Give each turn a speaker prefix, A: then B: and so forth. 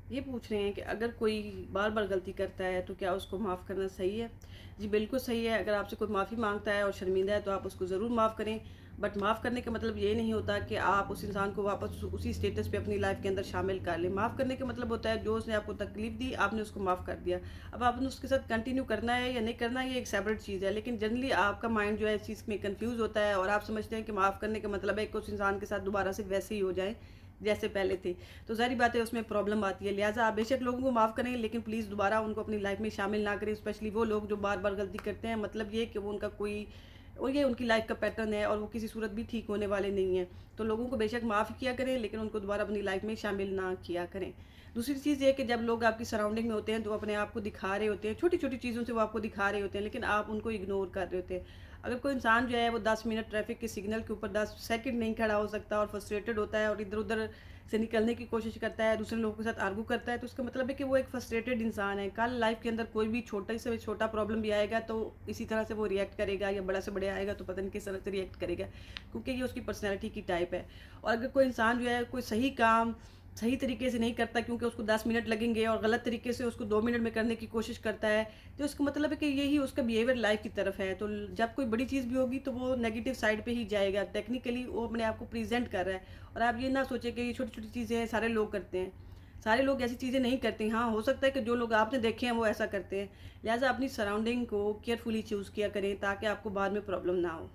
A: ये पूछ रहे हैं कि अगर कोई बार बार गलती करता है तो क्या उसको माफ़ करना सही है? जी बिल्कुल सही है। अगर आपसे कोई माफ़ी मांगता है और शर्मिंदा है तो आप उसको ज़रूर माफ़ करें। बट माफ़ करने का मतलब ये नहीं होता कि आप उस इंसान को वापस उसी स्टेटस पे अपनी लाइफ के अंदर शामिल कर लें। माफ़ करने का मतलब होता है जो उसने आपको तकलीफ़ दी, आपने उसको माफ़ कर दिया। अब आपने उसके साथ कंटिन्यू करना है या नहीं करना है, ये एक सेपरेट चीज़ है। लेकिन जनरली आपका माइंड जो है इस चीज़ में कन्फ्यूज़ होता है और आप समझते हैं कि माफ़ करने का मतलब है कि उस इंसान के साथ दोबारा से वैसे ही हो जाए जैसे पहले थे। तो ज़ाहिर बात है उसमें प्रॉब्लम आती है। लिहाज़ा आप बेशक लोगों को माफ़ करें, लेकिन प्लीज़ दोबारा उनको अपनी लाइफ़ में शामिल ना करें। स्पेशली वो लोग जो बार-बार गलती करते हैं, मतलब ये कि वो उनका कोई और ये उनकी लाइफ़ का पैटर्न है और वो किसी सूरत भी ठीक होने वाले नहीं हैं। तो लोगों को बेशक माफ़ किया करें, लेकिन उनको दोबारा अपनी लाइफ़ में शामिल ना किया करें। दूसरी चीज़ ये है कि जब लोग आपकी सराउंडिंग में होते हैं तो अपने आप को दिखा रहे होते हैं, छोटी-छोटी चीज़ों से वो आपको दिखा रहे होते हैं, लेकिन आप उनको इग्नोर कर रहे होते हैं। अगर कोई इंसान जो है वो 10 मिनट ट्रैफ़िक के सिग्नल के ऊपर 10 सेकंड नहीं खड़ा हो सकता और फ्रस्ट्रेटेड होता है और इधर-उधर से निकलने की कोशिश करता है, दूसरे लोगों के साथ आर्ग्यू करता है, तो उसका मतलब है कि वो एक फ्रस्ट्रेटेड इंसान है। कल लाइफ़ के अंदर कोई भी छोटा से छोटा प्रॉब्लम भी आएगा तो इसी तरह से वो रिएक्ट करेगा, या बड़ा से बड़ा आएगा तो पता नहीं किस तरह से रिएक्ट करेगा, क्योंकि ये उसकी पर्सनैलिटी की टाइप है। और अगर कोई इंसान जो है कोई सही काम सही तरीके से नहीं करता, क्योंकि उसको 10 मिनट लगेंगे और गलत तरीके से उसको 2 मिनट में करने की कोशिश करता है, तो इसका मतलब है कि यही उसका बिहेवियर लाइफ की तरफ है। तो जब कोई बड़ी चीज़ भी होगी तो वो नेगेटिव साइड पे ही जाएगा। टेक्निकली वो अपने आप को प्रेज़ेंट कर रहा है। और आप ये ना सोचें कि ये छोटी-छोटी चीज़ें हैं, सारे लोग करते हैं। सारे लोग ऐसी चीज़ें नहीं करते हैं। हाँ, हो सकता है कि जो लोग आपने देखे हैं वो ऐसा करते हैं। लिहाज़ा अपनी सराउंडिंग को केयरफुली चूज़ किया करें ताकि आपको बाद में प्रॉब्लम ना हो।